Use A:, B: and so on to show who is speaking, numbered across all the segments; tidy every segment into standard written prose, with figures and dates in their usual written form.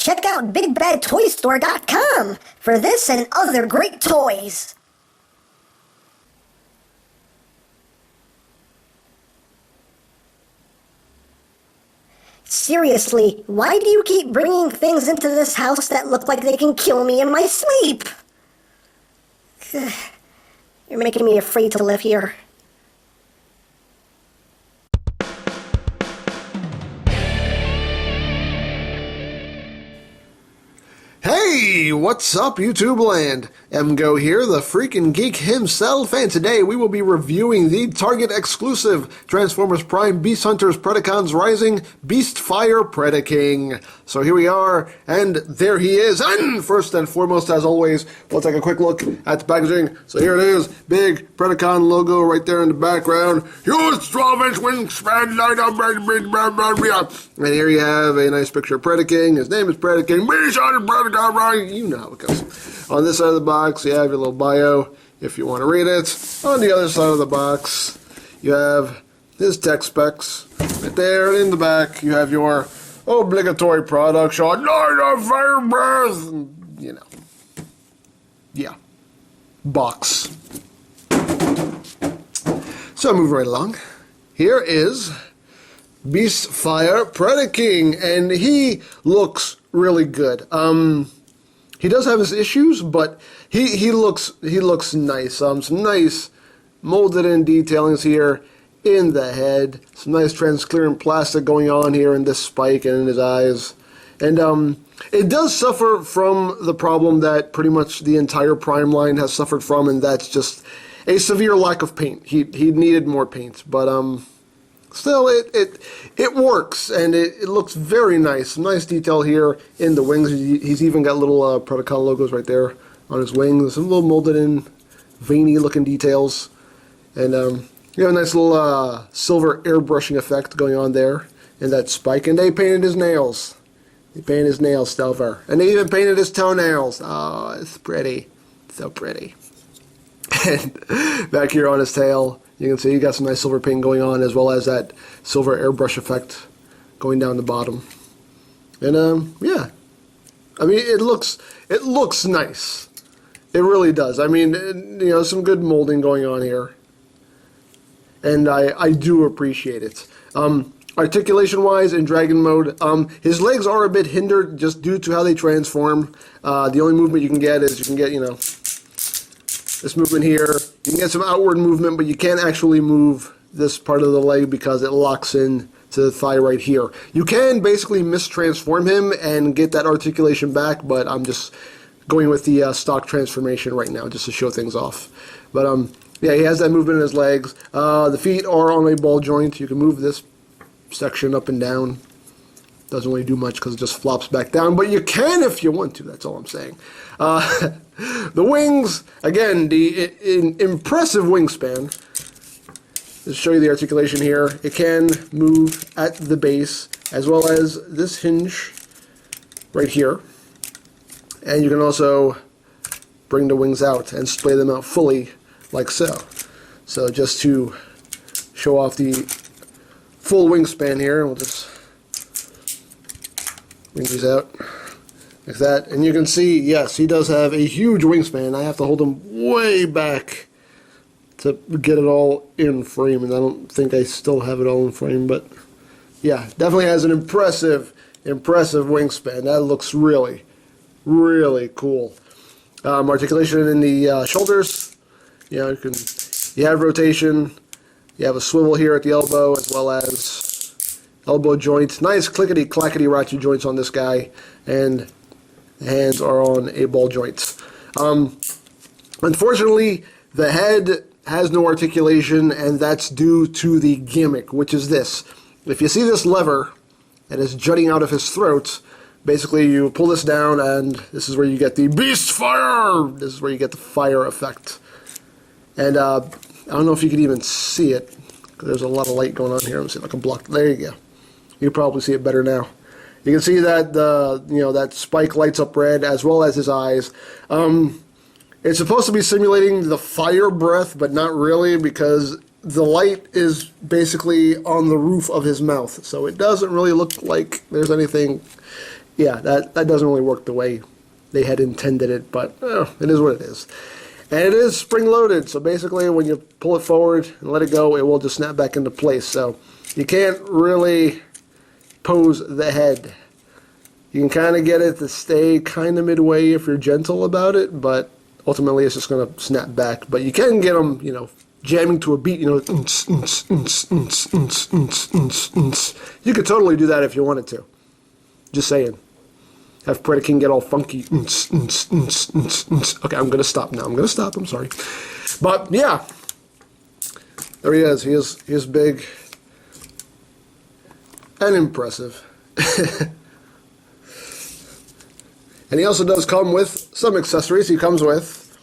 A: check out BigBadToyStore.com for this and other great toys. Seriously, why do you keep bringing things into this house that look like they can kill me in my sleep? You're making me afraid to live here.
B: Hey, what's up, YouTube land? EmGo here, the freaking geek himself, and today we will be reviewing the Target exclusive Transformers Prime Beast Hunters Predacons Rising Beast Fire Predaking. So here we are, and there he is. And first and foremost, as always, we'll take a quick look at the packaging. So here it is, big Predacon logo right there in the background. Use 12-inch wingspan light up, and here you have a nice picture of Predaking. His name is Predaking. Beast Hunter Predaking. You know how it goes. On this side of the box, you have your little bio if you want to read it. On the other side of the box, you have his tech specs. Right there in the back, you have your obligatory product shot. Light of fire breath. You know. Yeah. Box. So move right along. Here is Beast Fire Predaking, and he looks really good. He does have his issues, but he looks nice. Some nice molded in detailings here in the head. Some nice transparent plastic going on here in this spike and in his eyes. And it does suffer from the problem that pretty much the entire Prime line has suffered from, and that's just a severe lack of paint. He needed more paint, but still, it works, and it looks very nice. Some nice detail here in the wings. He's even got little Predacon logos right there on his wings. Some little molded in, veiny looking details. And you have a nice little silver airbrushing effect going on there in that spike. And they painted his nails. They painted his nails silver. And they even painted his toenails. Oh, it's pretty. So pretty. And back here on his tail, you can see you got some nice silver paint going on, as well as that silver airbrush effect going down the bottom. And yeah, I mean it looks nice. It really does. I mean, you know, some good molding going on here, and I do appreciate it. Articulation wise, in Dragon mode, his legs are a bit hindered just due to how they transform. The only movement you can get is this movement here. You can get some outward movement, but you can't actually move this part of the leg because it locks in to the thigh right here. You can basically mistransform him and get that articulation back, but I'm just going with the stock transformation right now just to show things off. But yeah, he has that movement in his legs. The feet are on a ball joint. You can move this section up and down. Doesn't really do much because it just flops back down, but you can if you want to. That's all I'm saying. The wings, again, the impressive wingspan. Let's show you the articulation here. It can move at the base, as well as this hinge right here. And you can also bring the wings out and splay them out fully, like so. So just to show off the full wingspan here, we'll just bring these out like that, and you can see, yes, he does have a huge wingspan. I have to hold him way back to get it all in frame, and I don't think I still have it all in frame, but yeah, definitely has an impressive wingspan. That looks really, really cool. Articulation in the shoulders. You know, you have rotation. You have a swivel here at the elbow, as well as elbow joints. Nice clickety-clackety ratchet joints on this guy, and the hands are on a ball joint. Unfortunately, the head has no articulation, and that's due to the gimmick, which is this. If you see this lever that is jutting out of his throat, basically you pull this down, and this is where you get the Beast Fire! This is where you get the fire effect. And I don't know if you can even see it, because there's a lot of light going on here. Let me see if I can block. There you go. You can probably see it better now. You can see that that spike lights up red, as well as his eyes. It's supposed to be simulating the fire breath, but not really, because the light is basically on the roof of his mouth, so it doesn't really look like there's anything yeah, that doesn't really work the way they had intended it, but it is what it is. And it is spring-loaded, so basically when you pull it forward and let it go, it will just snap back into place. So you can't really pose the head. You can kind of get it to stay kind of midway if you're gentle about it, but ultimately it's just going to snap back. But you can get them, you know, jamming to a beat, you know. You could totally do that if you wanted to. Just saying. Have Predaking get all funky. Okay, I'm going to stop now. I'm sorry. But, yeah. There he is. He is big and impressive. And he also does come with some accessories. He comes with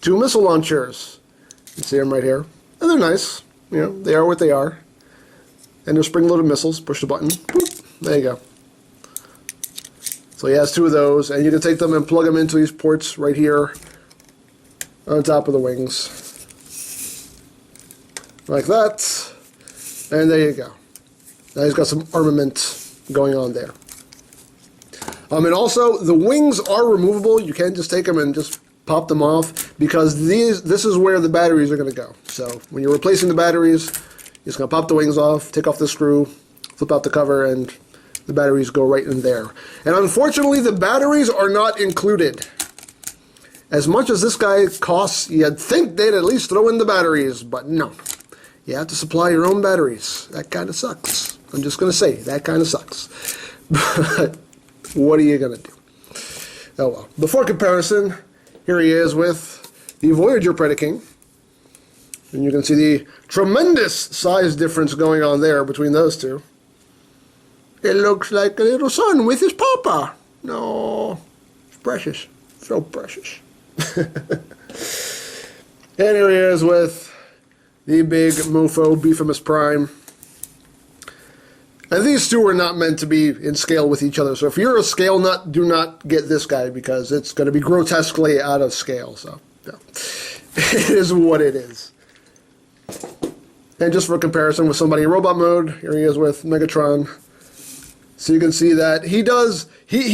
B: 2 missile launchers. You can see them right here. And they're nice. You know, they are what they are. And they're spring-loaded missiles. Push the button. Boop. There you go. So he has 2 of those, and you can take them and plug them into these ports right here on top of the wings. Like that. And there you go. Now he's got some armament going on there. And also, the wings are removable. You can't just take them and just pop them off, because this is where the batteries are going to go. So when you're replacing the batteries, you're just going to pop the wings off, take off the screw, flip out the cover, and the batteries go right in there. And unfortunately, the batteries are not included. As much as this guy costs, you'd think they'd at least throw in the batteries, but no. You have to supply your own batteries. That kind of sucks. I'm just going to say, that kind of sucks. But what are you going to do? Oh well. Before comparison, here he is with the Voyager Predaking. And you can see the tremendous size difference going on there between those two. It looks like a little son with his papa. No, it's precious. So precious. And here he is with the big mofo Beefimus Prime. And these two are not meant to be in scale with each other. So if you're a scale nut, do not get this guy, because it's going to be grotesquely out of scale. So, yeah. It is what it is. And just for comparison with somebody in robot mode, here he is with Megatron. So you can see that he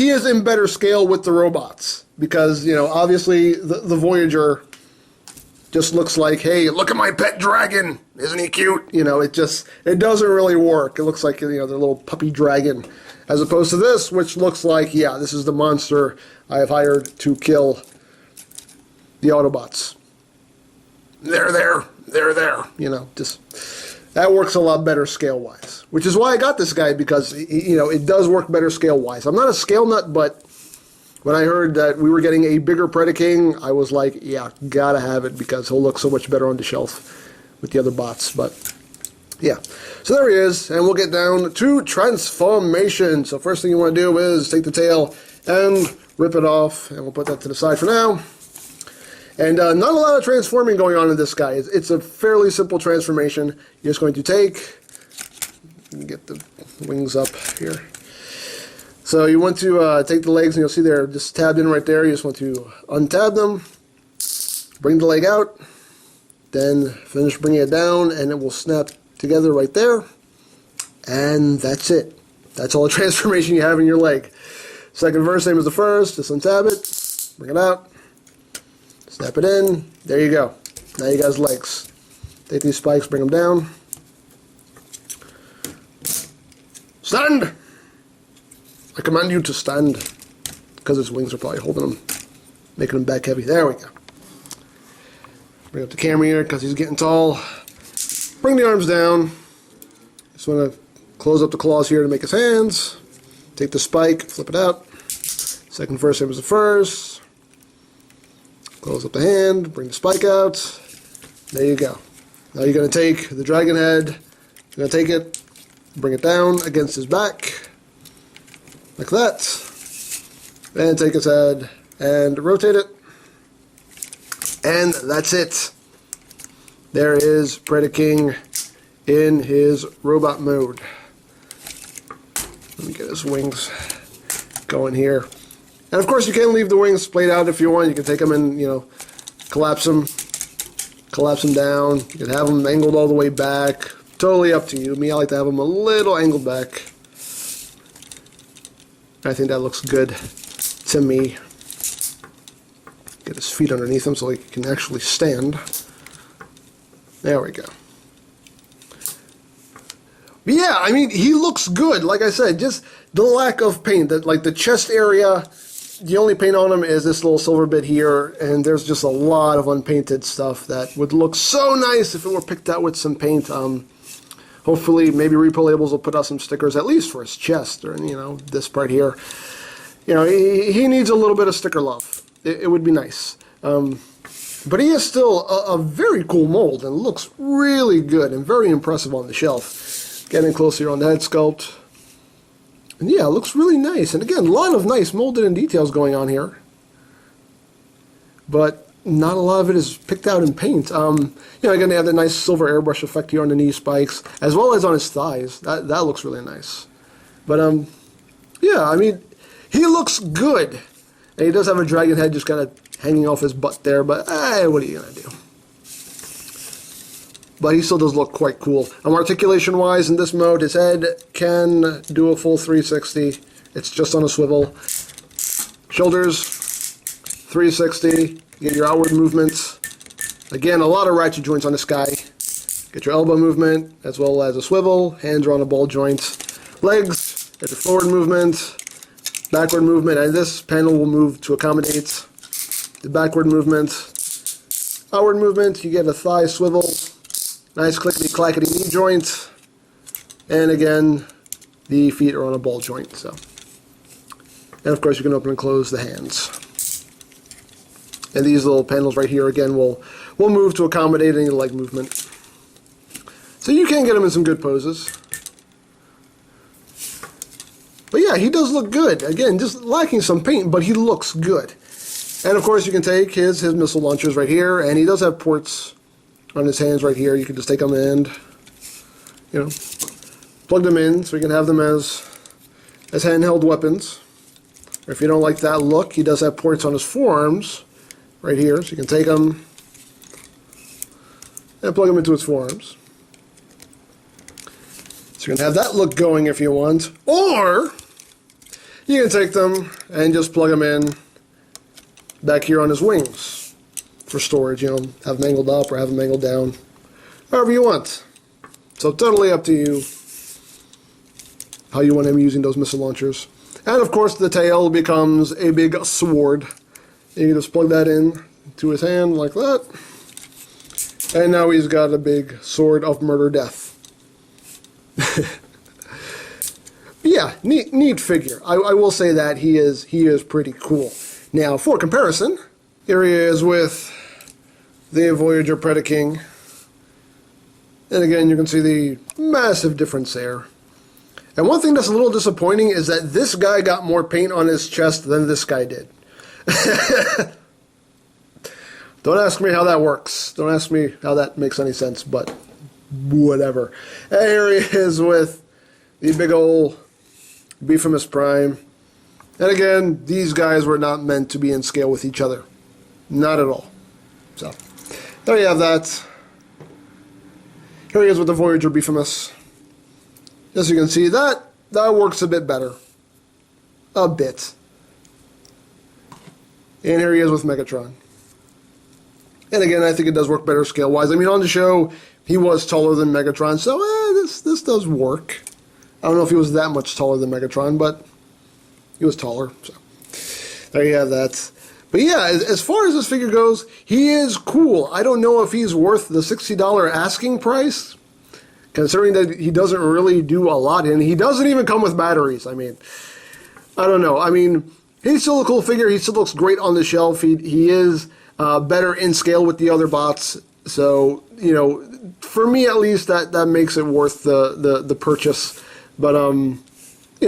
B: is in better scale with the robots, because, you know, obviously the Voyager just looks like, hey, look at my pet dragon, isn't he cute? You know, it doesn't really work. It looks like, you know, the little puppy dragon, as opposed to this, which looks like, yeah, this is the monster I have hired to kill the Autobots. They're there, you know, just that works a lot better scale-wise, which is why I got this guy, because, you know, it does work better scale-wise. I'm not a scale nut, but when I heard that we were getting a bigger Predaking, I was like, yeah, gotta have it, because he'll look so much better on the shelf with the other bots. But yeah, so there he is, and we'll get down to transformation. So first thing you want to do is take the tail and rip it off, and we'll put that to the side for now. And not a lot of transforming going on in this guy. It's a fairly simple transformation. You're just going to take, get the wings up here. So you want to take the legs, and you'll see they're just tabbed in right there. You just want to untab them, bring the leg out, then finish bringing it down, and it will snap together right there. And that's it. That's all the transformation you have in your leg. Second verse, same as the first. Just untab it, bring it out, snap it in. There you go. Now you got his legs. Take these spikes, bring them down. Stand! I command you to stand, because his wings are probably holding him, making him back heavy. There we go. Bring up the camera here, because he's getting tall. Bring the arms down. Just want to close up the claws here to make his hands. Take the spike, flip it out. Second verse, same as the first. Close up the hand, bring the spike out. There you go. Now you're going to take the dragon head, you're going to take it, bring it down against his back. Like that, and take his head and rotate it, and that's it. There is Predaking in his robot mode. Let me get his wings going here. And of course you can leave the wings splayed out if you want. You can take them and, you know, collapse them down. You can have them angled all the way back. Totally up to you. Me, I like to have them a little angled back. I think that looks good to me. Get his feet underneath him so he can actually stand. There we go. But yeah, I mean, he looks good. Like I said, just the lack of paint. That, like the chest area, the only paint on him is this little silver bit here, and there's just a lot of unpainted stuff that would look so nice if it were picked out with some paint. Hopefully, maybe Repo Labels will put out some stickers, at least for his chest, or, you know, this part here. You know, he needs a little bit of sticker love. It would be nice. But he is still a very cool mold, and looks really good and very impressive on the shelf. Getting closer on the head sculpt. And yeah, it looks really nice. And again, a lot of nice molded in details going on here. But not a lot of it is picked out in paint. You know, again, they have that nice silver airbrush effect here on the knee spikes, as well as on his thighs. That looks really nice. But yeah, I mean, he looks good. And he does have a dragon head just kind of hanging off his butt there, but what are you going to do? But he still does look quite cool. Articulation-wise, in this mode, his head can do a full 360. It's just on a swivel. Shoulders, 360. You get your outward movements. Again, a lot of ratchet joints on this guy. Get your elbow movement, as well as a swivel. Hands are on a ball joint. Legs, get your forward movement, backward movement, and this panel will move to accommodate the backward movement. Outward movement, you get a thigh swivel. Nice clickety-clackety knee joint. And again, the feet are on a ball joint. So, and of course you can open and close the hands. And these little panels right here, again, will move to accommodate any leg movement. So you can get him in some good poses. But yeah, he does look good. Again, just lacking some paint, but he looks good. And of course you can take his missile launchers right here, and he does have ports on his hands right here. You can just take them and, you know, plug them in so you can have them as handheld weapons. Or if you don't like that look, he does have ports on his forearms right here, so you can take them and plug them into his forearms. So you can have that look going if you want, or you can take them and just plug them in back here on his wings for storage, you know, have them angled up or have them angled down, however you want. So totally up to you how you want him using those missile launchers. And of course the tail becomes a big sword. You can just plug that in to his hand like that. And now he's got a big sword of murder death. Yeah, neat figure. I will say that he is pretty cool. Now, for comparison, here he is with the Voyager Predaking. And again, you can see the massive difference there. And one thing that's a little disappointing is that this guy got more paint on his chest than this guy did. Don't ask me how that works. Don't ask me how that makes any sense, but whatever. And here he is with the big old Beefimus Prime. And again, these guys were not meant to be in scale with each other. Not at all. So, there you have that. Here he is with the Voyager Beefimus. As you can see, that works a bit better. A bit. And here he is with Megatron. And again, I think it does work better scale-wise. I mean, on the show, he was taller than Megatron, so this does work. I don't know if he was that much taller than Megatron, but he was taller. So there you have that. But yeah, as far as this figure goes, he is cool. I don't know if he's worth the $60 asking price, considering that he doesn't really do a lot, and he doesn't even come with batteries. I mean, I don't know. I mean, he's still a cool figure. He still looks great on the shelf. He is better in scale with the other bots. So, you know, for me at least, that makes it worth the purchase. But, you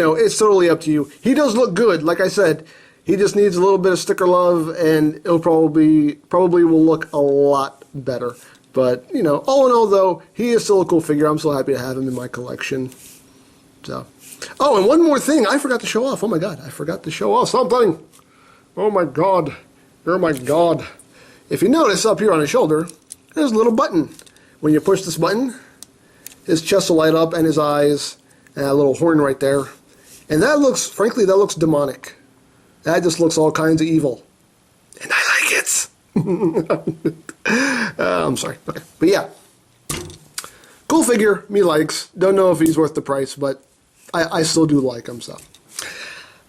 B: know, it's totally up to you. He does look good. Like I said, he just needs a little bit of sticker love, and it'll probably will look a lot better. But, you know, all in all, though, he is still a cool figure. I'm so happy to have him in my collection. So, oh, and one more thing. I forgot to show off. Oh, my God. I forgot to show off something. Oh, my God. Oh, my God. If you notice up here on his shoulder, there's a little button. When you push this button, his chest will light up and his eyes, and a little horn right there. And that looks, frankly, that looks demonic. That just looks all kinds of evil. And I like it. I'm sorry. Okay. But yeah. Cool figure. Me likes. Don't know if he's worth the price, but I still do like him, so.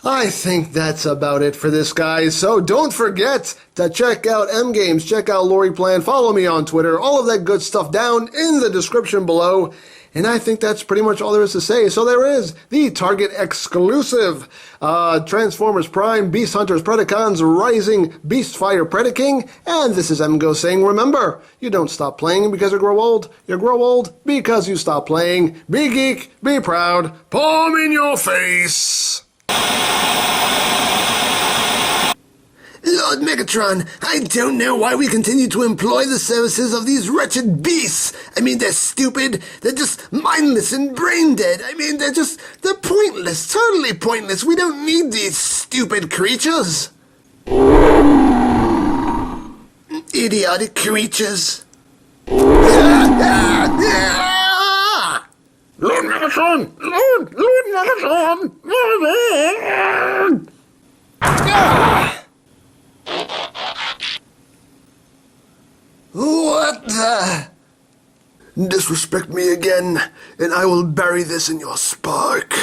B: I think that's about it for this, guys. So don't forget to check out EmGames, check out Lori Plan, follow me on Twitter, all of that good stuff down in the description below. And I think that's pretty much all there is to say. So there is the Target exclusive Transformers Prime, Beast Hunters, Predacons, Rising, Beastfire, Predaking. And this is EmGo's saying, remember, you don't stop playing because you grow old. You grow old because you stop playing. Be geek, be proud, palm in your face.
C: Lord Megatron, I don't know why we continue to employ the services of these wretched beasts. I mean, they're stupid, they're just mindless and brain dead. I mean, they're pointless, totally pointless. We don't need these stupid creatures. Idiotic creatures.
B: Lord Megatron! Lord Megatron!
C: What the? Disrespect me again, and I will bury this in your spark.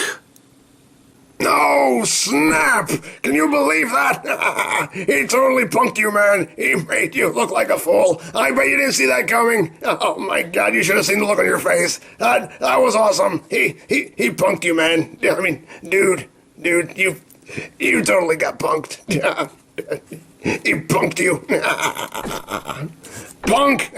B: Oh, snap! Can you believe that? He totally punked you, man. He made you look like a fool. I bet you didn't see that coming. Oh my God, you should have seen the look on your face. That was awesome. He punked you, man. I mean, dude, you totally got punked. He punked you. Punk!